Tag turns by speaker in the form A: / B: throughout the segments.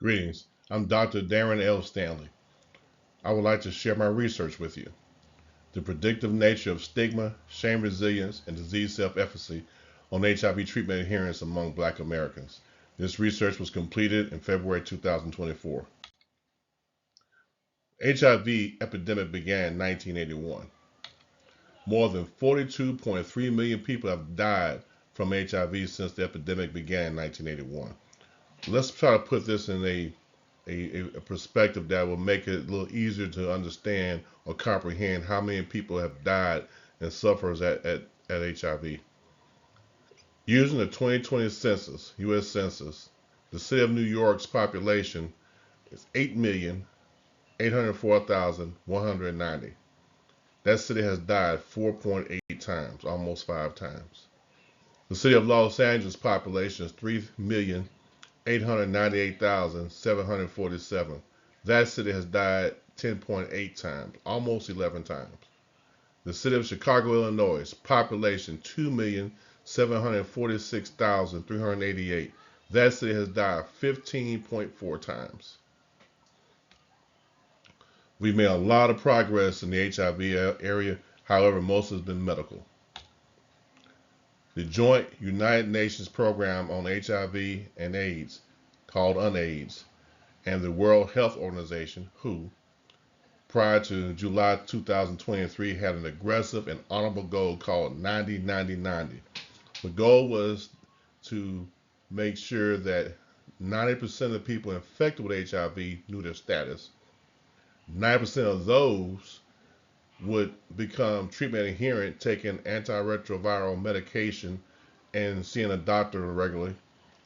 A: Greetings. I'm Dr. Darren L. Stanley. I would like to share my research with you. The predictive nature of stigma, shame resilience, and disease self-efficacy on HIV treatment adherence among Black Americans. This research was completed in February 2024. HIV epidemic began in 1981. More than 42.3 million people have died from HIV since the epidemic began in 1981. Let's try to put this in a perspective that will make it a little easier to understand or comprehend how many people have died and suffers at HIV. Using the 2020 census, U.S. Census, the city of New York's population is 8,804,190. That city has died 4.8 times, almost 5 times. The city of Los Angeles population is 3,898,747. That city has died 10.8 times, almost 11 times. The city of Chicago, Illinois, population 2,746,388. That city has died 15.4 times. We've made a lot of progress in the HIV area, however, most has been medical. The Joint United Nations Program on HIV and AIDS, called UNAIDS, and the World Health Organization, WHO, prior to July 2023, had an aggressive and honorable goal called 90-90-90. The goal was to make sure that 90% of the people infected with HIV knew their status. 90% of those would become treatment adherent, taking antiretroviral medication and seeing a doctor regularly,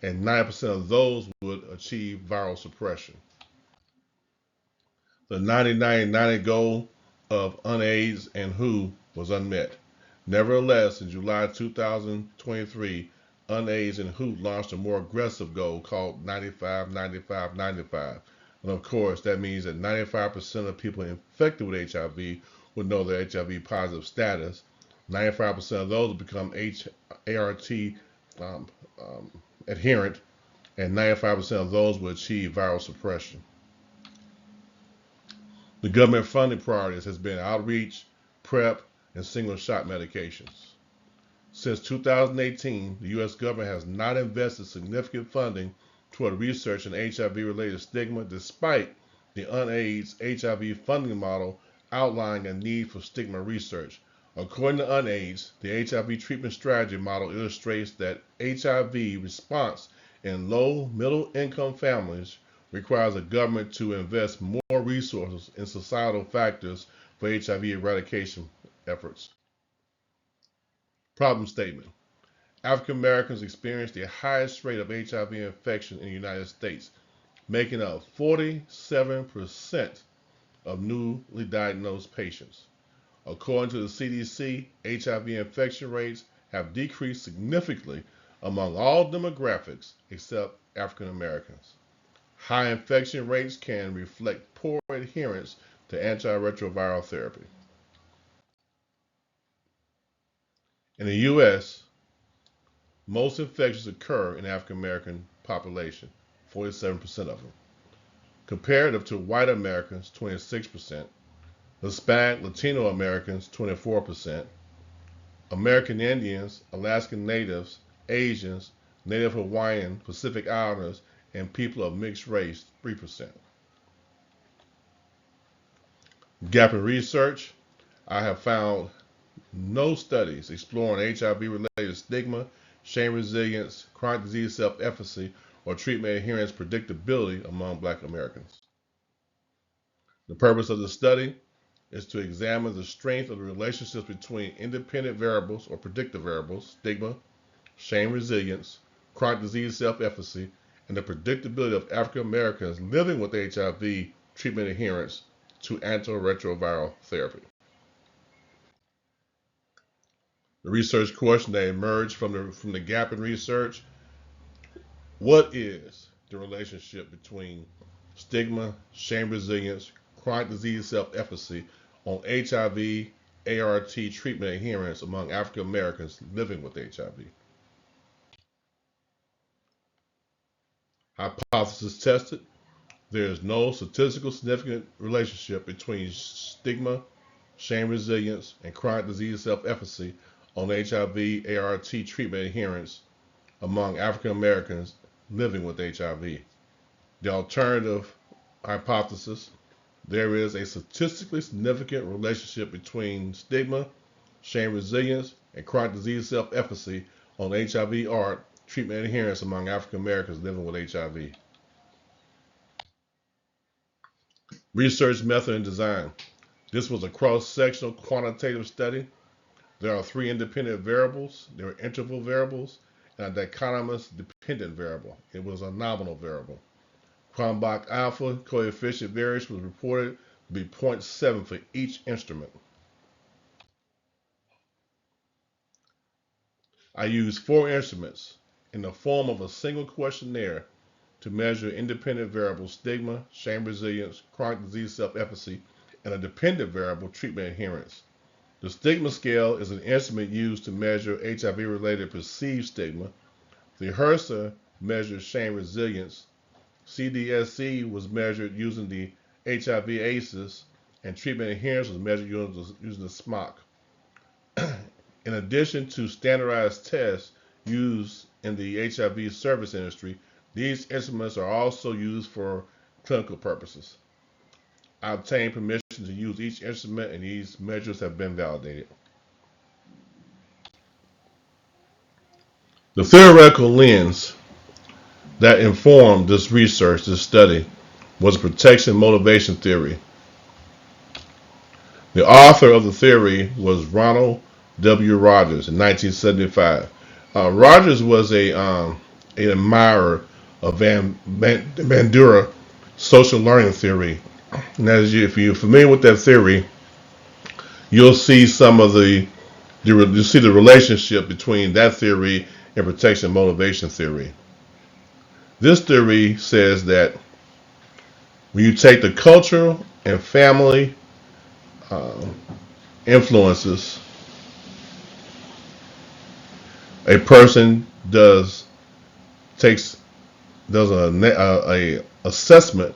A: and 90% of those would achieve viral suppression. The 90-90-90 goal of UNAIDS and WHO was unmet. Nevertheless, in July 2023, UNAIDS and WHO launched a more aggressive goal called 95-95-95. And of course, that means that 95% of people infected with HIV would know their HIV positive status. 95% of those would become ART adherent, and 95% of those would achieve viral suppression. The government funding priorities has been outreach, PrEP, and single shot medications. Since 2018, the U.S. government has not invested significant funding toward research in HIV-related stigma, despite the UNAIDS HIV funding model outlining a need for stigma research. According to UNAIDS, the HIV treatment strategy model illustrates that HIV response in low-middle income families requires a government to invest more resources in societal factors for HIV eradication efforts. Problem statement. African Americans experience the highest rate of HIV infection in the United States, making up 47% of newly diagnosed patients. According to the CDC, HIV infection rates have decreased significantly among all demographics except African Americans. High infection rates can reflect poor adherence to antiretroviral therapy. In the U.S., most infections occur in the African American population, 47% of them. Comparative to white Americans, 26%, Hispanic Latino Americans, 24%, American Indians, Alaskan Natives, Asians, Native Hawaiian, Pacific Islanders, and people of mixed race, 3%. Gap in research. I have found no studies exploring HIV-related stigma, shame resilience, chronic disease self-efficacy, or treatment adherence predictability among Black Americans. The purpose of the study is to examine the strength of the relationships between independent variables or predictive variables, stigma, shame resilience, chronic disease self-efficacy, and the predictability of African Americans living with HIV treatment adherence to antiretroviral therapy. The research question that emerged from the gap in research: what is the relationship between stigma, shame resilience, chronic disease self-efficacy on HIV, ART treatment adherence among African Americans living with HIV? Hypothesis tested. There is no statistical significant relationship between stigma, shame resilience, and chronic disease self-efficacy on HIV/ART treatment adherence among African Americans living with HIV. The alternative hypothesis: there is a statistically significant relationship between stigma, shame resilience, and chronic disease self-efficacy on HIV/ART treatment adherence among African Americans living with HIV. Research method and design. This was a cross-sectional quantitative study. There are three independent variables. There are interval variables and a dichotomous dependent variable. It was a nominal variable. Cronbach alpha coefficient variation was reported to be 0.7 for each instrument. I used 4 instruments in the form of a single questionnaire to measure independent variables stigma, shame resilience, chronic disease self-efficacy, and a dependent variable treatment adherence. The stigma scale is an instrument used to measure HIV-related perceived stigma. The HRSA measures shame resilience. CDSE was measured using the HIV ACEs, and treatment adherence was measured using the SMOC. In addition to standardized tests used in the HIV service industry, these instruments are also used for clinical purposes. I obtained permission to use each instrument, and these measures have been validated. The theoretical lens that informed this research, this study, was protection motivation theory. The author of the theory was Ronald W. Rogers in 1975. Rogers was an admirer of Van Bandura social learning theory. And if you're familiar with that theory, you'll see you'll see the relationship between that theory and protection motivation theory. This theory says that when you take the cultural and family influences, a person does a assessment,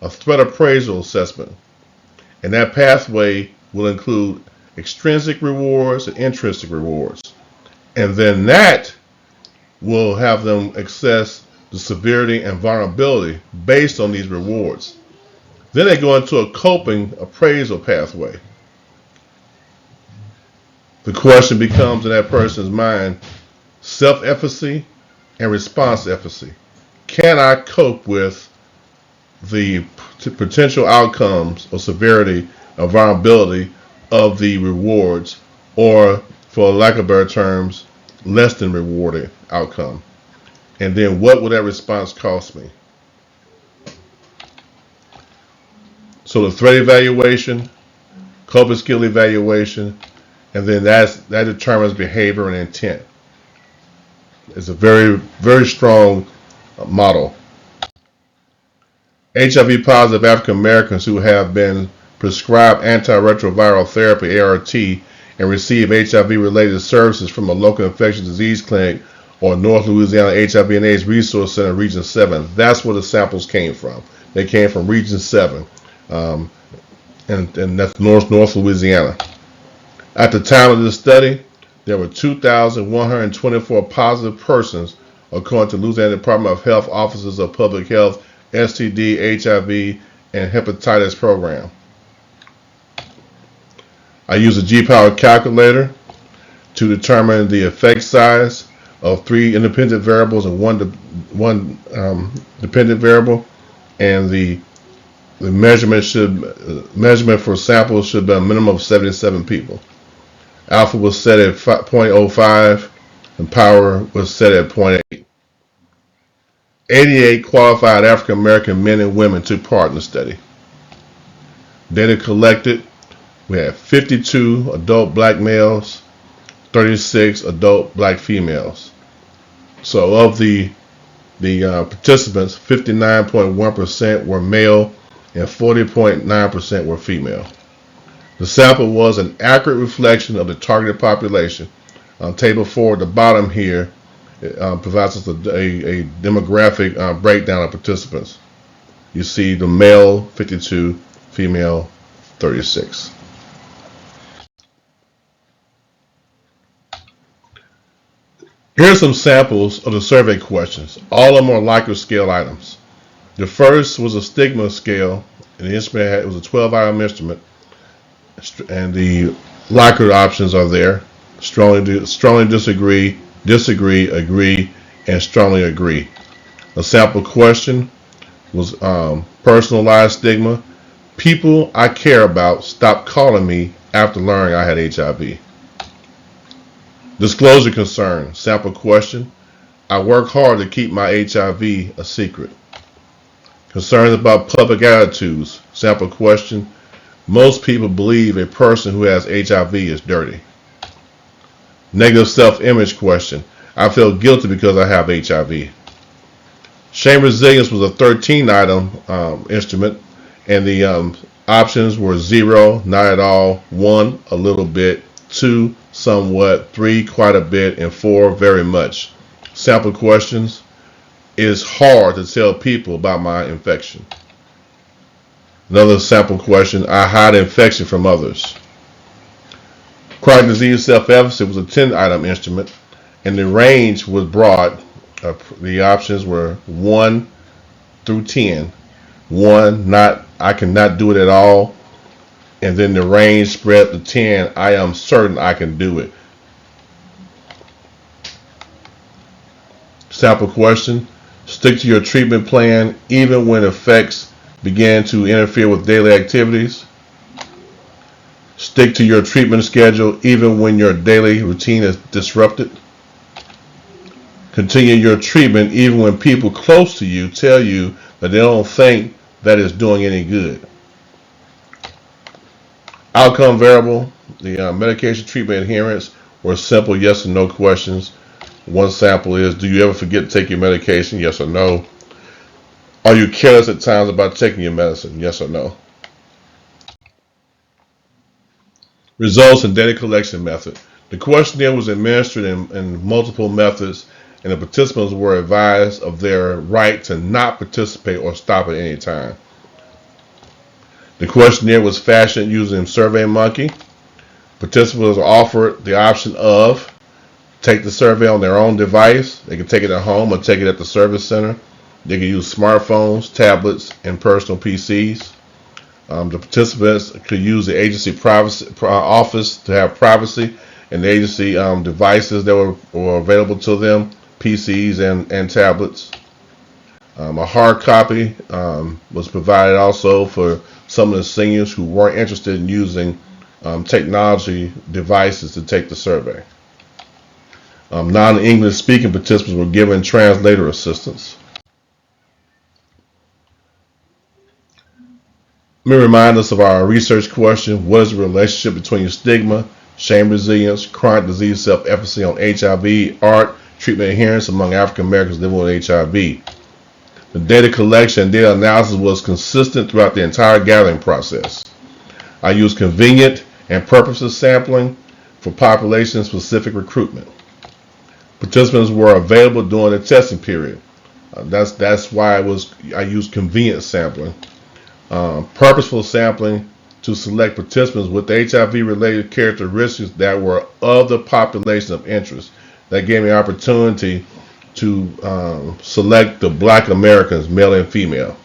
A: a threat appraisal assessment, and that pathway will include extrinsic rewards and intrinsic rewards, and then that will have them assess the severity and vulnerability based on these rewards. Then they go into a coping appraisal pathway. The question becomes in that person's mind: self-efficacy and response efficacy. Can I cope with the potential outcomes or severity or vulnerability of the rewards, or, for lack of better terms, less than rewarded outcome? And then what would that response cost me? So the threat evaluation, coping skill evaluation, and then that determines behavior and intent. It's a very, very strong model. HIV positive African Americans who have been prescribed antiretroviral therapy, ART, and receive HIV related services from a local infectious disease clinic or North Louisiana HIV and AIDS Resource Center, Region 7. That's where the samples came from. They came from Region 7, and that's North Louisiana. At the time of this study, there were 2,124 positive persons, according to Louisiana Department of Health Offices of Public Health, STD, HIV, and Hepatitis Program. I use a G-Power calculator to determine the effect size of 3 independent variables and one dependent variable, and the measurement for samples should be a minimum of 77 people. Alpha was set at 0.05 and power was set at 0.8. 88 qualified African American men and women took part in the study. Data collected: we had 52 adult black males, 36 adult black females. So of the participants, 59.1% were male and 40.9% were female. The sample was an accurate reflection of the targeted population. Table 4 at the bottom here provides us a demographic breakdown of participants. you see the male 52, female 36. Here are some samples of the survey questions. All of them are Likert scale items. The first was a stigma scale, and the instrument was a 12-item instrument, and the Likert options are there: strongly disagree, disagree, agree, and strongly agree. A sample question was personalized stigma. People I care about stopped calling me after learning I had HIV. Disclosure concern. Sample question. I work hard to keep my HIV a secret. Concerns about public attitudes. Sample question. Most people believe a person who has HIV is dirty. Negative self-image question. I feel guilty because I have HIV. Shame resilience was a 13-item instrument, and the options were 0, not at all, 1, a little bit, 2, somewhat, 3, quite a bit, and 4, very much. Sample questions. It is hard to tell people about my infection. Another sample question. I hide infection from others. Chronic disease self-efficacy was a 10-item instrument, and the range was broad. The options were 1 through 10. 1, not, I cannot do it at all. And then the range spread to 10, I am certain I can do it. Sample question. Stick to your treatment plan even when effects begin to interfere with daily activities. Stick to your treatment schedule even when your daily routine is disrupted. Continue your treatment even when people close to you tell you that they don't think that it's doing any good. Outcome variable. The medication treatment adherence were simple yes or no questions. One sample is, do you ever forget to take your medication? Yes or no. Are you careless at times about taking your medicine? Yes or no. Results and data collection method. The questionnaire was administered in multiple methods, and the participants were advised of their right to not participate or stop at any time. The questionnaire was fashioned using SurveyMonkey. Participants were offered the option of take the survey on their own device. They can take it at home or take it at the service center. They can use smartphones, tablets, and personal PCs. The participants could use the agency privacy office to have privacy, and the agency devices that were available to them, PCs and tablets. A hard copy was provided also for some of the seniors who weren't interested in using technology devices to take the survey. Non-English speaking participants were given translator assistance. Let me remind us of our research question. What is the relationship between stigma, shame resilience, chronic disease self-efficacy on HIV, ART, treatment adherence among African Americans living with HIV? The data collection and data analysis was consistent throughout the entire gathering process. I used convenient and purposive sampling for population-specific recruitment. Participants were available during the testing period. That's why I used convenient sampling. Purposeful sampling to select participants with HIV-related characteristics that were of the population of interest. That gave me an opportunity to select the Black Americans, male and female.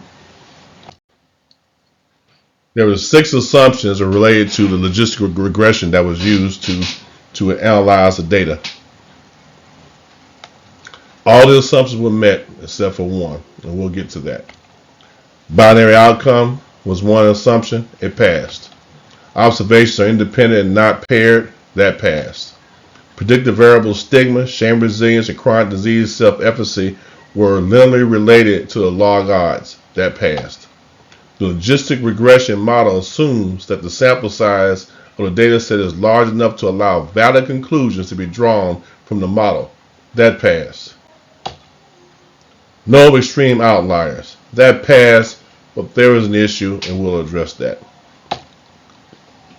A: There were 6 assumptions related to the logistical regression that was used to analyze the data. All the assumptions were met except for one, and we'll get to that. Binary outcome was one assumption. It passed. Observations are independent and not paired. That passed. Predictive variables stigma, shame resilience, and chronic disease self-efficacy were linearly related to the log odds. That passed. The logistic regression model assumes that the sample size of the data set is large enough to allow valid conclusions to be drawn from the model. That passed. No extreme outliers. That passed, but there is an issue, and we'll address that.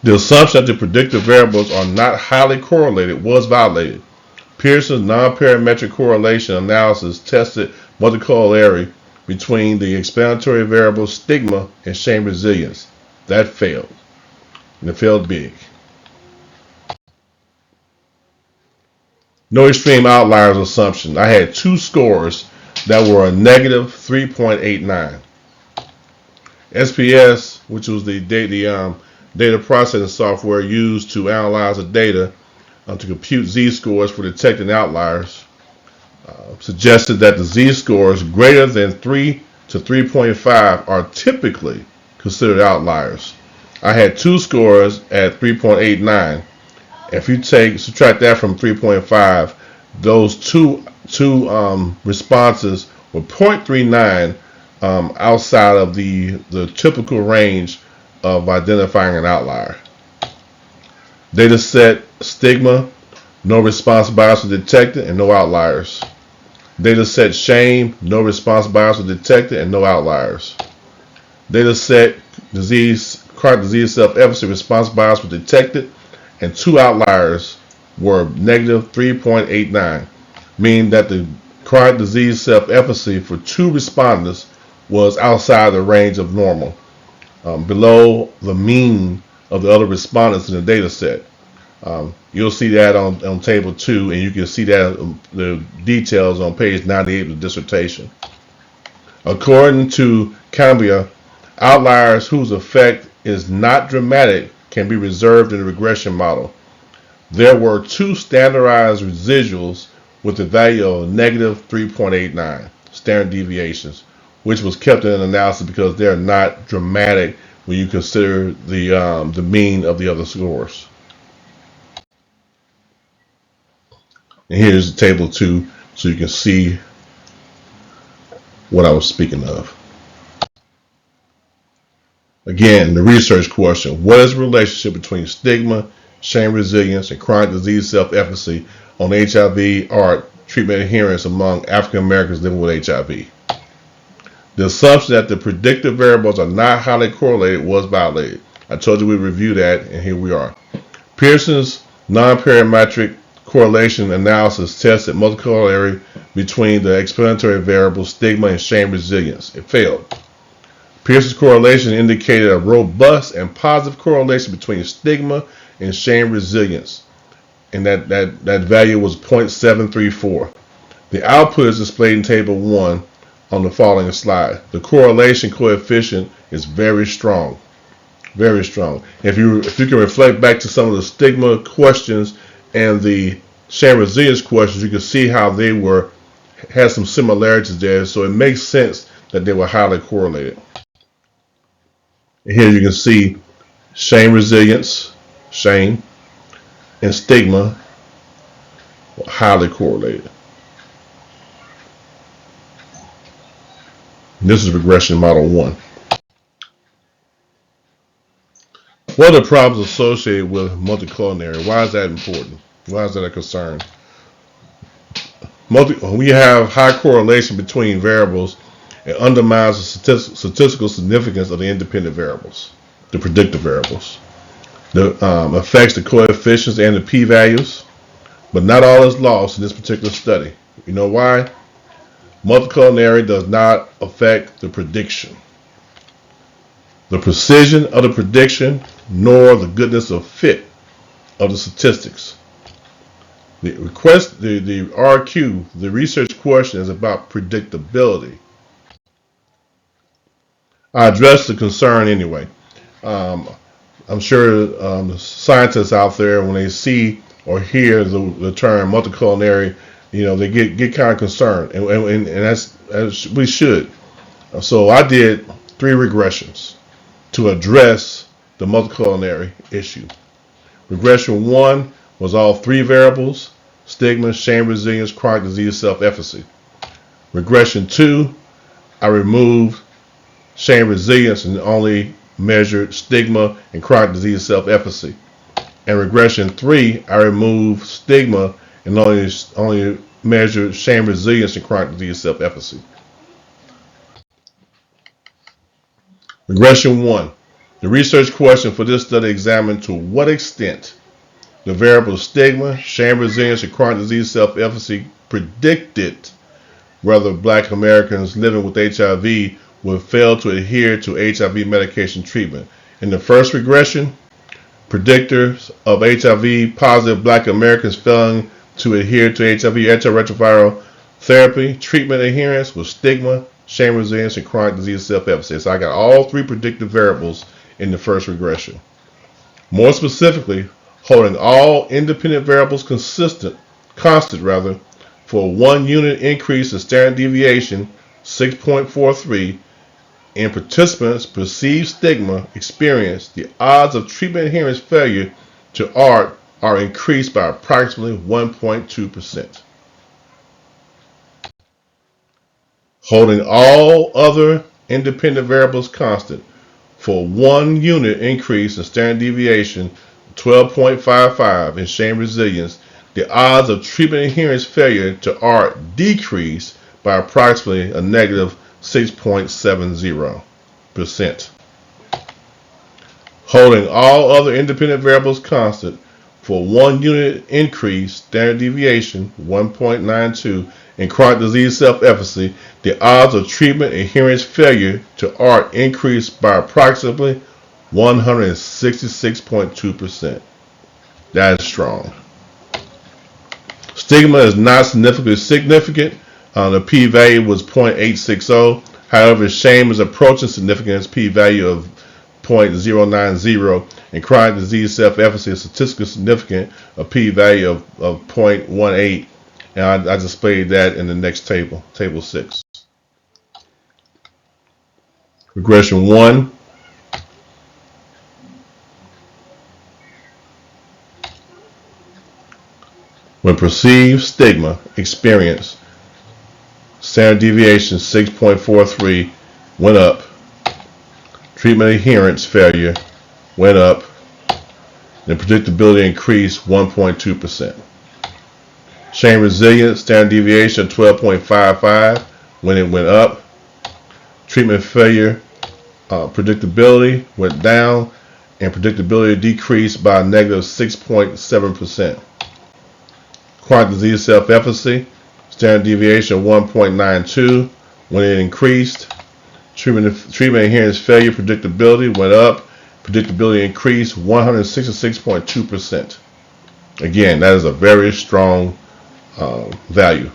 A: The assumption that the predictive variables are not highly correlated was violated. Pearson's non-parametric correlation analysis tested multicolority between the explanatory variables stigma and shame resilience. That failed, and it failed big. No extreme outliers assumption. I had two scores that were a negative 3.89. SPS, which was the data processing software used to analyze the data to compute z-scores for detecting outliers, suggested that the z-scores greater than 3 to 3.5 are typically considered outliers. I had two scores at 3.89. If you subtract that from 3.5, those two responses were 0.39 outside of the typical range of identifying an outlier. Data set stigma, no response bias was detected and no outliers. Data set shame, no response bias was detected and no outliers. Data set chronic disease self-efficacy response bias was detected and two outliers were negative 3.89, meaning that the chronic disease self-efficacy for two responders was outside the range of normal, below the mean of the other respondents in the data set. You'll see that on table 2, and you can see that the details on page 98 of the dissertation. According to Cambia, outliers whose effect is not dramatic can be reserved in the regression model. There were two standardized residuals with a value of negative 3.89 standard deviations, which was kept in analysis because they're not dramatic when you consider the mean of the other scores. And here's table 2, so you can see what I was speaking of. Again, the research question: what is the relationship between stigma, shame resilience, and chronic disease self-efficacy on HIV ART treatment adherence among African Americans living with HIV? The assumption that the predictive variables are not highly correlated was violated. I told you we'd review that, and here we are. Pearson's non-parametric correlation analysis tested multicorrelation between the explanatory variables stigma and shame resilience. It failed. Pearson's correlation indicated a robust and positive correlation between stigma and shame resilience, and that value was 0.734. The output is displayed in table 1 on the following slide. The correlation coefficient is very strong. Very strong. If you can reflect back to some of the stigma questions and the shame resilience questions, you can see how they had some similarities there. So it makes sense that they were highly correlated. And here you can see shame resilience, shame, and stigma were highly correlated. And this is regression model 1. What are the problems associated with multicollinearity? Why is that important? Why is that a concern? We have high correlation between variables. It undermines the statistical significance of the independent variables, the predictive variables. It affects the coefficients and the p-values, but not all is lost in this particular study. You know why? Multicollinearity does not affect the prediction, the precision of the prediction, nor the goodness of fit of the statistics. The RQ, the research question, is about predictability. I address the concern anyway. I'm sure the scientists out there, when they see or hear the term multicollinearity, they get kind of concerned, and that's as we should. So I did 3 regressions to address the multicollinearity issue. Regression 1 was all 3 variables: stigma, shame resilience, chronic disease self-efficacy. Regression 2, I removed shame resilience and only measured stigma and chronic disease self-efficacy. And regression 3, I removed stigma and only measured shame resilience and chronic disease self-efficacy. Regression 1. The research question for this study examined to what extent the variables stigma, shame resilience, and chronic disease self-efficacy predicted whether Black Americans living with HIV would fail to adhere to HIV medication treatment. In the first regression, predictors of HIV positive Black Americans failing to adhere to HIV antiretroviral therapy treatment adherence was stigma, shame resilience, and chronic disease self-efficacy. So I got all three predictive variables in the first regression. More specifically, holding all independent variables constant for 1 unit increase in standard deviation, 6.43, in participants' perceived stigma experience, the odds of treatment adherence failure to ART are increased by approximately 1.2%. Holding all other independent variables constant, for 1 unit increase in standard deviation, 12.55, in shame resilience, the odds of treatment adherence failure to ART decrease by approximately a negative 6.70%. Holding all other independent variables constant, for 1 unit increase standard deviation, 1.92, in chronic disease self-efficacy, the odds of treatment adherence failure to ART increased by approximately 166.2%. That is strong. Stigma is not significantly significant. The p-value was 0.860. However, shame is approaching significance, p-value of 0.090, and chronic disease self-efficacy is statistically significant, a p-value of 0.18. And I displayed that in the next table, table 6. Regression 1. When perceived stigma experience, standard deviation 6.43 went up. Treatment adherence failure went up. And predictability increased 1.2%. Shame resilience, standard deviation 12.55 when it went up. Treatment failure predictability went down, and predictability decreased by negative 6.7%. Chronic disease self-efficacy, standard deviation 1.92 when it increased. Treatment adherence failure predictability went up. Predictability increased 166.2%. Again, that is a very strong value.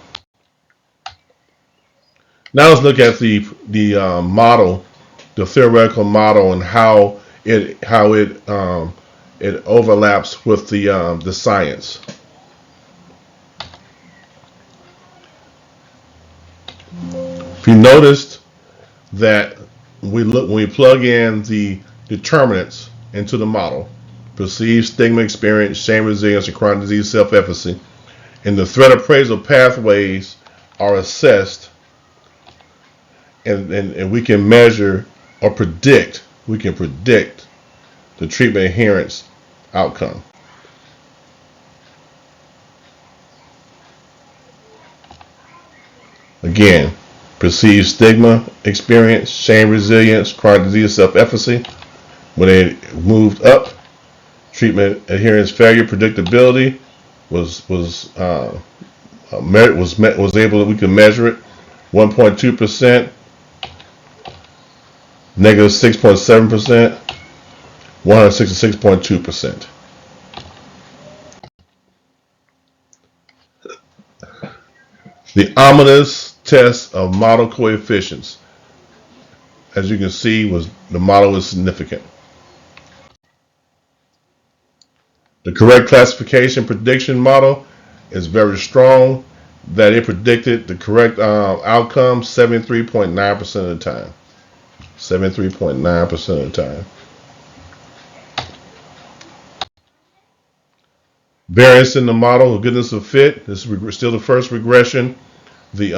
A: Now let's look at the model, the theoretical model, and how it overlaps with the science. If you noticed that when we plug in the determinants into the model, perceived stigma experience, shame resilience, and chronic disease self-efficacy, and the threat appraisal pathways are assessed, and we can measure or predict, the treatment adherence outcome. Again, perceived stigma experience, shame resilience, chronic disease self-efficacy. When it moved up, treatment adherence failure predictability was able, we can measure it, 1.2%, negative 6.7%, 166.2%. The ominous test of model coefficients, as you can see, the model was significant. The correct classification prediction model is very strong, that it predicted the correct outcome 73.9% of the time. 73.9% of the time. Variance in the model, goodness of fit. This is still the first regression. The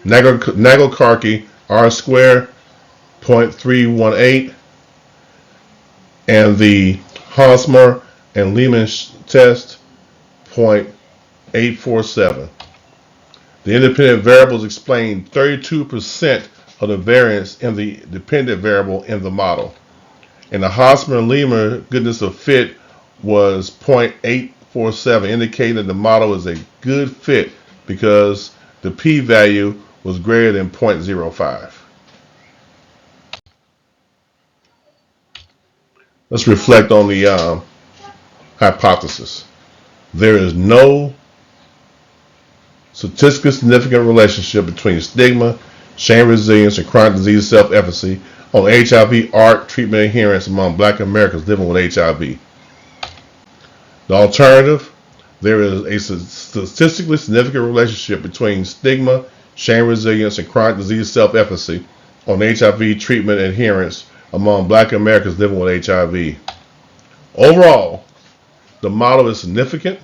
A: Nagelkarki R square 0.318, and the Hosmer and Lehman test 0.847. The independent variables explain 32% of the variance in the dependent variable in the model. And the Hosmer and Lehman goodness of fit was 0.847, indicating that the model is a good fit because the p-value was greater than 0.05. Let's reflect on the hypothesis. There is no statistically significant relationship between stigma, shame resilience, and chronic disease self-efficacy on HIV ART treatment adherence among Black Americans living with HIV. The alternative, there is a statistically significant relationship between stigma, shame resilience, and chronic disease self-efficacy on HIV treatment adherence among Black Americans living with HIV. Overall, the model is significant.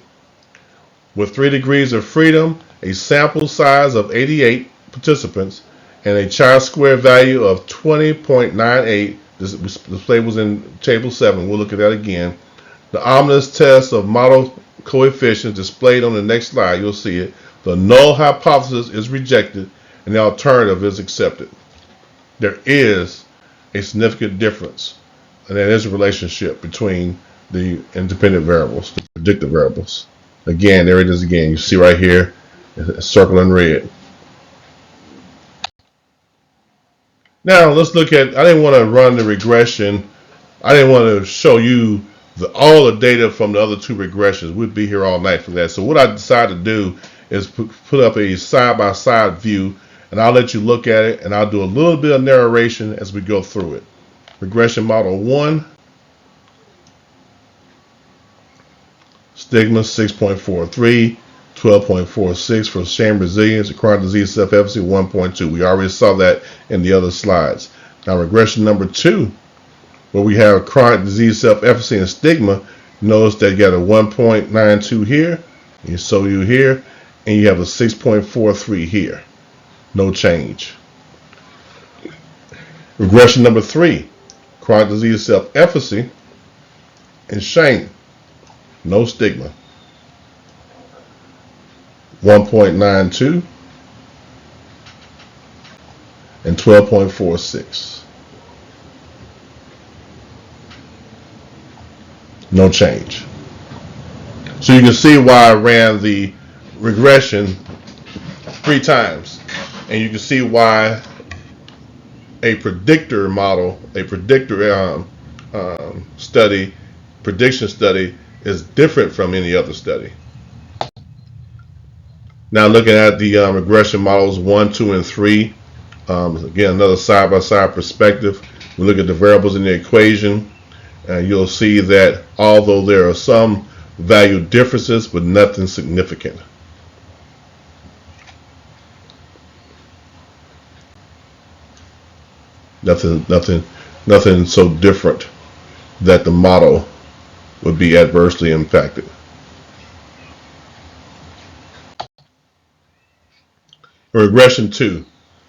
A: With 3 degrees of freedom, a sample size of 88 participants, and a chi-square value of 20.98. This display was in table 7. We'll look at that again. The ominous test of model coefficients displayed on the next slide. You'll see it. The null hypothesis is rejected, and the alternative is accepted. There is a significant difference, and that is a relationship between the independent variables, the predictive variables. Again, there it is again. You see right here, it's circled in red. Now let's look at, I didn't want to run the regression. I didn't want to show you all the data from the other 2 regressions. We'd be here all night for that. So what I decided to do is put up a side-by-side view, and I'll let you look at it, and I'll do a little bit of narration as we go through it. Regression model 1, stigma 6.43, 12.46 for shame resilience, and chronic disease self-efficacy 1.2. We already saw that in the other slides. Now regression number 2, where we have chronic disease self-efficacy and stigma, notice that you got a 1.92 here, and so you here, and you have a 6.43 here. No change. Regression number 3, chronic disease self-efficacy and shame. No stigma. 1.92 and 12.46. No change. So you can see why I ran the regression 3 times, and you can see why a predictor model, a predictor prediction study is different from any other study. Now looking at the regression models 1, 2, and 3, again another side-by-side perspective. We look at the variables in the equation, and you'll see that although there are some value differences, but nothing significant. Nothing so different that the model would be adversely impacted. Regression 2,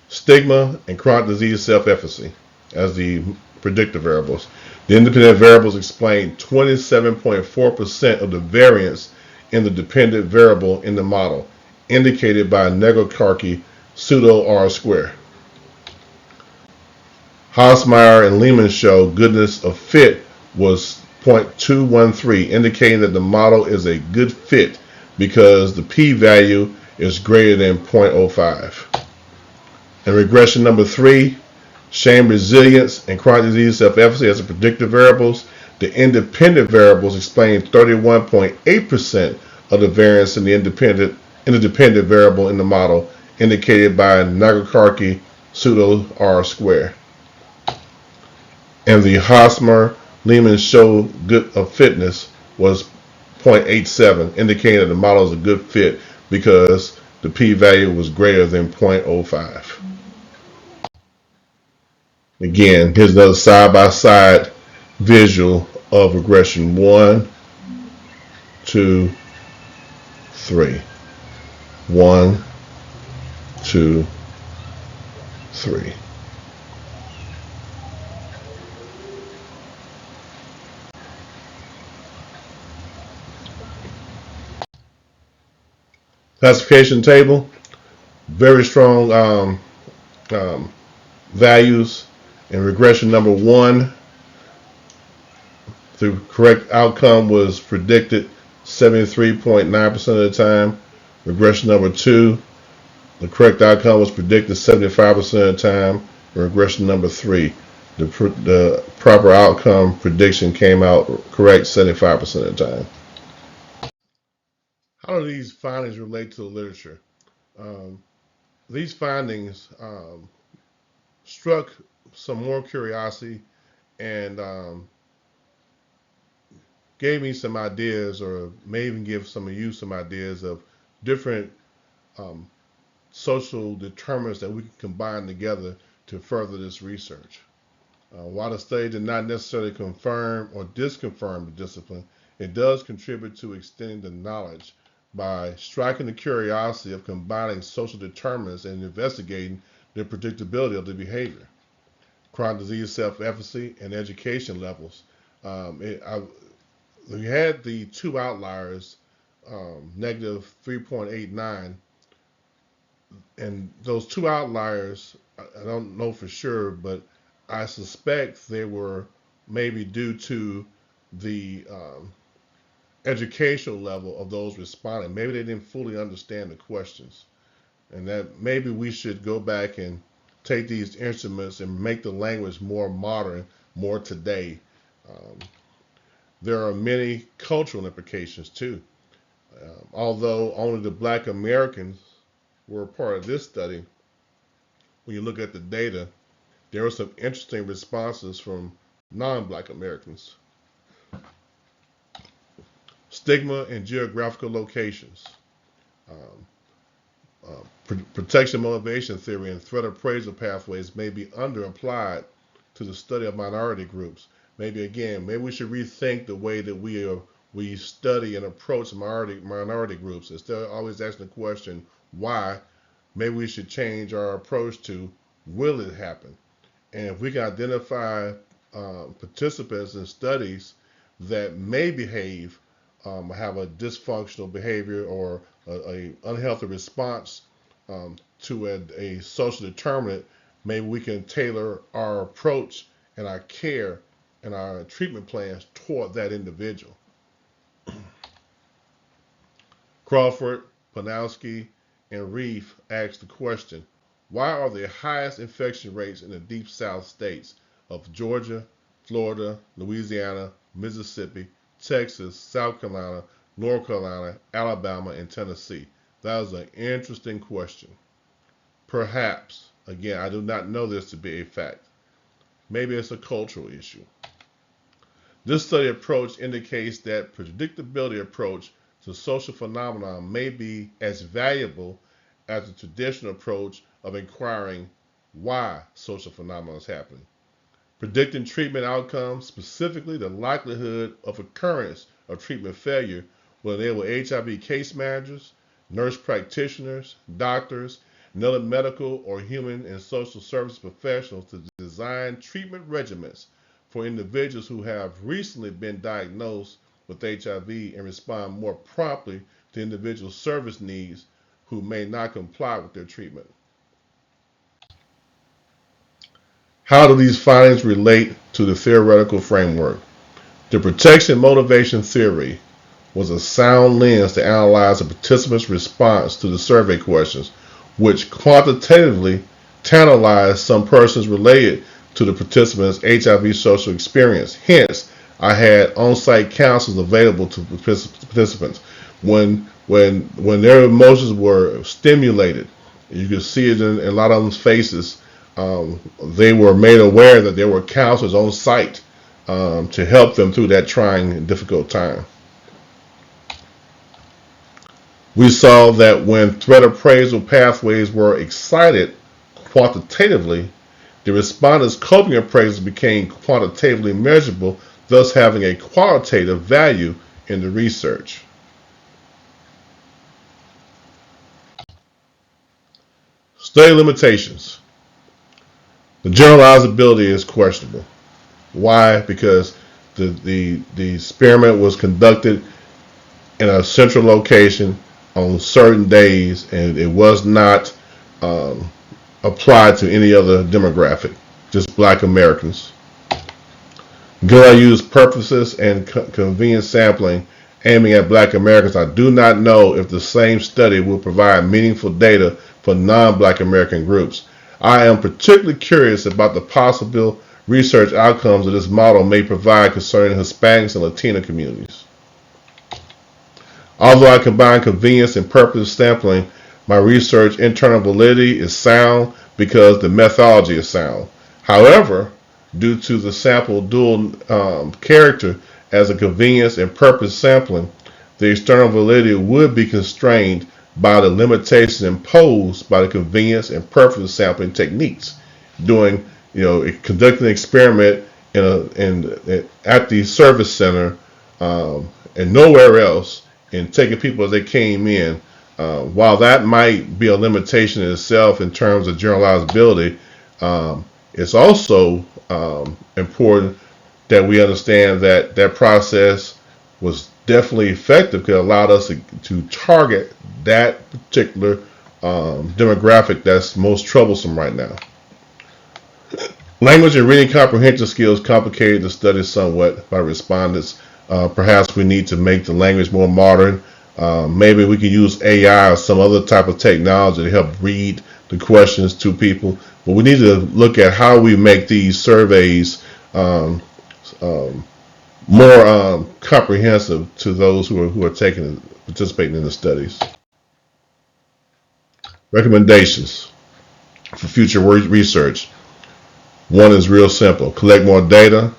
A: stigma and chronic disease self-efficacy as the predictor variables. The independent variables explain 27.4% of the variance in the dependent variable in the model, indicated by a Nagelkarki pseudo R-square. Hausmeyer and Lehman show goodness of fit was 0.213, indicating that the model is a good fit because the p-value is greater than 0.05. In regression number 3, shame resilience and chronic disease self-efficacy as the predictive variables, the independent variables explain 31.8% of the variance in the dependent variable in the model, indicated by a Nagelkarki pseudo R-square. And the Hausmeyer-Lehman show good of fitness was 0.87, indicating that the model is a good fit because the p-value was greater than 0.05. Again, here's another side-by-side visual of regression 1, 2, 3. 1, 2, 3. Classification table, very strong values. In regression number 1, the correct outcome was predicted 73.9% of the time. Regression number 2, The correct outcome was predicted 75% of the time. Regression number 3. The proper outcome prediction came out correct 75% of the time. How do these findings relate to the literature? These findings struck some more curiosity and gave me some ideas, or may even give some of you some ideas of different social determinants that we can combine together to further this research. While the study did not necessarily confirm or disconfirm the discipline, it does contribute to extending the knowledge by striking the curiosity of combining social determinants and investigating the predictability of the behavior. Chronic disease self-efficacy and education levels. We had the two outliers, negative 3.89, and those two outliers, I don't know for sure, but I suspect they were maybe due to the educational level of those responding. Maybe they didn't fully understand the questions, and that maybe we should go back and take these instruments and make the language more modern, more today. There are many cultural implications too. Although only the Black Americans were a part of this study, when you look at the data, there were some interesting responses from non-Black Americans. Stigma and geographical locations. Protection motivation theory and threat appraisal pathways may be underapplied to the study of minority groups. Maybe we should rethink the way that we study and approach minority groups. Instead of always asking the question, why, maybe we should change our approach to, will it happen? And if we can identify participants in studies that may behave, have a dysfunctional behavior or a unhealthy response to a social determinant, maybe we can tailor our approach and our care and our treatment plans toward that individual. Crawford, Panowski, and Reef asked the question, why are the highest infection rates in the Deep South states of Georgia, Florida, Louisiana, Mississippi, Texas, South Carolina, North Carolina, Alabama, and Tennessee? That was an interesting question. Perhaps, again, I do not know this to be a fact. Maybe it's a cultural issue. This study approach indicates that predictability approach to social phenomena may be as valuable as the traditional approach of inquiring why social phenomena is happening. Predicting treatment outcomes, specifically the likelihood of occurrence of treatment failure, will enable HIV case managers, nurse practitioners, doctors, and other medical or human and social service professionals to design treatment regimens for individuals who have recently been diagnosed with HIV and respond more promptly to individual service needs who may not comply with their treatment. How do these findings relate to the theoretical framework? The protection motivation theory was a sound lens to analyze a participant's response to the survey questions, which quantitatively tantalized some persons related to the participants' HIV social experience. Hence, I had on-site counselors available to participants. When their emotions were stimulated, you could see it in a lot of them's faces. They were made aware that there were counselors on site to help them through that trying and difficult time. We saw that when threat appraisal pathways were excited quantitatively, the respondents' coping appraisals became quantitatively measurable, thus having a qualitative value in the research. Study limitations. The generalizability is questionable. Why? Because the experiment was conducted in a central location on certain days, and it was not applied to any other demographic, just Black Americans. Good use purposes and convenient sampling aiming at Black Americans. I do not know if the same study will provide meaningful data for non-Black American groups. I am particularly curious about the possible research outcomes that this model may provide concerning Hispanics and Latino communities. Although I combine convenience and purpose sampling, my research internal validity is sound because the methodology is sound. However, due to the sample dual character as a convenience and purpose sampling, the external validity would be constrained by the limitations imposed by the convenience and purpose sampling techniques. Conducting an experiment at the service center and nowhere else, and taking people as they came in. While that might be a limitation in itself in terms of generalizability, it's also important that we understand that that process was definitely effective because it allowed us to target that particular demographic that's most troublesome right now. Language and reading comprehension skills complicated the study somewhat by respondents. Perhaps we need to make the language more modern. Maybe we can use AI or some other type of technology to help read the questions to people. But we need to look at how we make these surveys more comprehensive to those who are participating in the studies. Recommendations for future research. One is real simple: collect more data,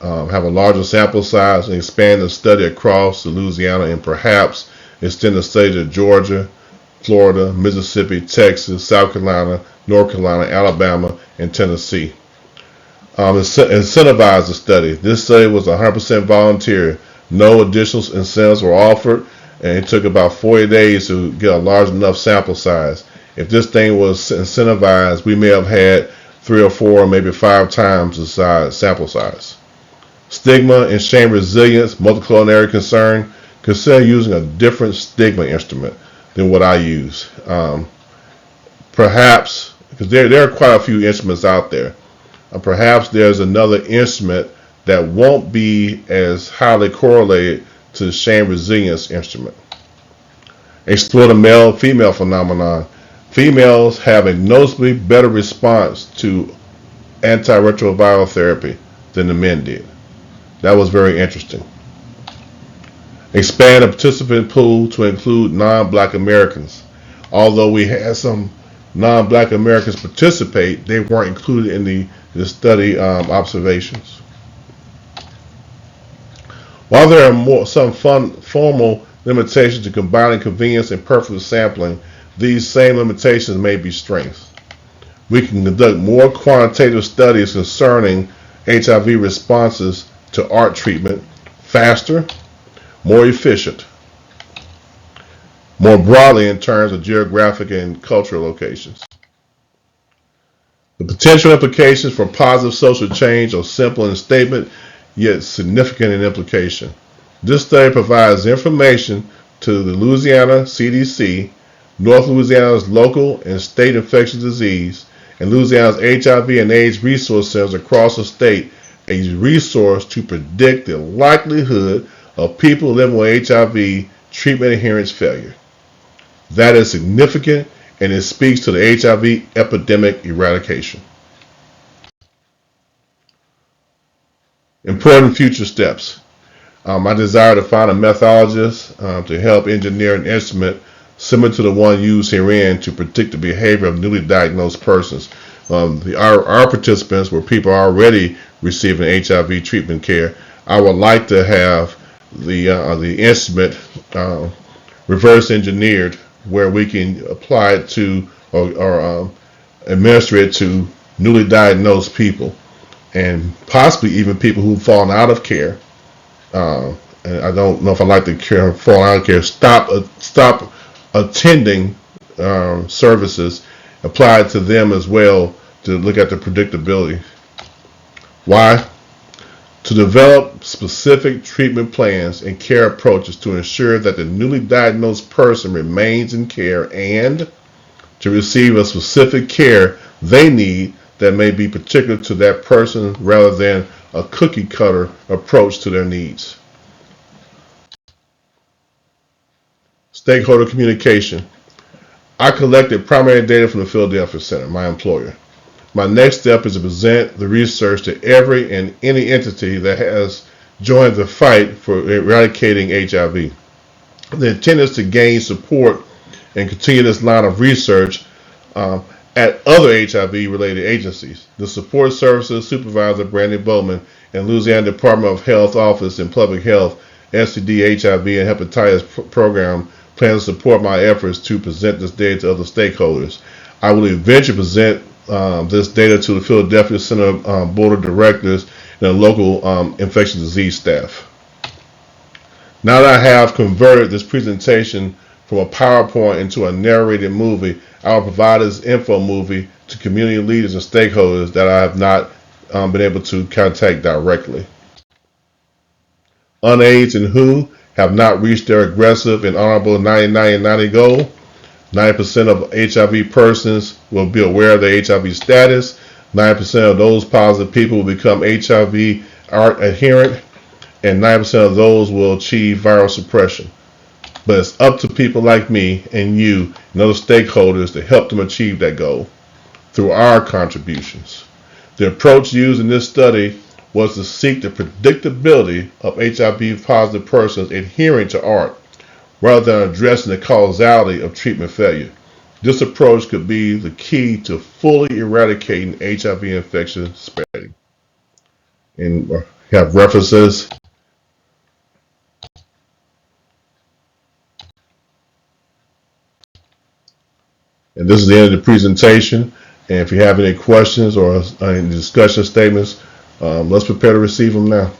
A: have a larger sample size, and expand the study across Louisiana, and perhaps extend the study to Georgia, Florida, Mississippi, Texas, South Carolina, North Carolina, Alabama, and Tennessee. Incentivize the study. This study was 100% volunteer. No additional incentives were offered, and it took about 40 days to get a large enough sample size. If this thing was incentivized, we may have had 3 or 4, maybe 5 times the sample size. Stigma and shame resilience, multiculinary concern. Consider using a different stigma instrument than what I use. Perhaps, because there are quite a few instruments out there, perhaps there's another instrument that won't be as highly correlated to the shame resilience instrument. Explore the male-female phenomenon. Females have a noticeably better response to antiretroviral therapy than the men did. That was very interesting. Expand the participant pool to include non-Black Americans. Although we had some non-Black Americans participate, they weren't included in the study observations. While there are some formal limitations to combining convenience and purpose sampling, these same limitations may be strengths. We can conduct more quantitative studies concerning HIV responses to ART treatment faster, more efficient, more broadly in terms of geographic and cultural locations. The potential implications for positive social change are simple in statement, yet significant in implication. This study provides information to the Louisiana CDC, North Louisiana's local and state infectious disease, and Louisiana's HIV and AIDS resource centers across the state, a resource to predict the likelihood of people living with HIV treatment adherence failure. That is significant, and it speaks to the HIV epidemic eradication. Important future steps. I desire to find a methodologist to help engineer an instrument similar to the one used herein to predict the behavior of newly diagnosed persons. Our participants were people already receiving HIV treatment care. I would like to have the instrument reverse engineered where we can apply it to or administer it to newly diagnosed people, and possibly even people who've fallen out of care. And I don't know if I like to fall out of care. Stop attending services. Apply it to them as well to look at the predictability. Why? To develop specific treatment plans and care approaches to ensure that the newly diagnosed person remains in care and to receive a specific care they need that may be particular to that person rather than a cookie cutter approach to their needs. Stakeholder communication. I collected primary data from the Philadelphia Center, my employer. My next step is to present the research to every and any entity that has joined the fight for eradicating HIV. The intent is to gain support and continue this line of research at other HIV-related agencies. The Support Services Supervisor, Brandy Bowman, and Louisiana Department of Health Office in Public Health, STD, HIV, and Hepatitis Program plan to support my efforts to present this data to other stakeholders. I will eventually present this data to the Philadelphia Center Board of Directors and the local infectious disease staff. Now that I have converted this presentation from a PowerPoint into a narrated movie, I will provide this info movie to community leaders and stakeholders that I have not been able to contact directly. UNAIDS and WHO have not reached their aggressive and honorable 90-90-90 goal. 90% of HIV persons will be aware of their HIV status. 90% of those positive people will become HIV adherent, and 90% of those will achieve viral suppression. But it's up to people like me and you and other stakeholders to help them achieve that goal through our contributions. The approach used in this study was to seek the predictability of HIV positive persons adhering to ART, rather than addressing the causality of treatment failure. This approach could be the key to fully eradicating HIV infection spreading. And we have references. And this is the end of the presentation. And if you have any questions or any discussion statements, let's prepare to receive them now.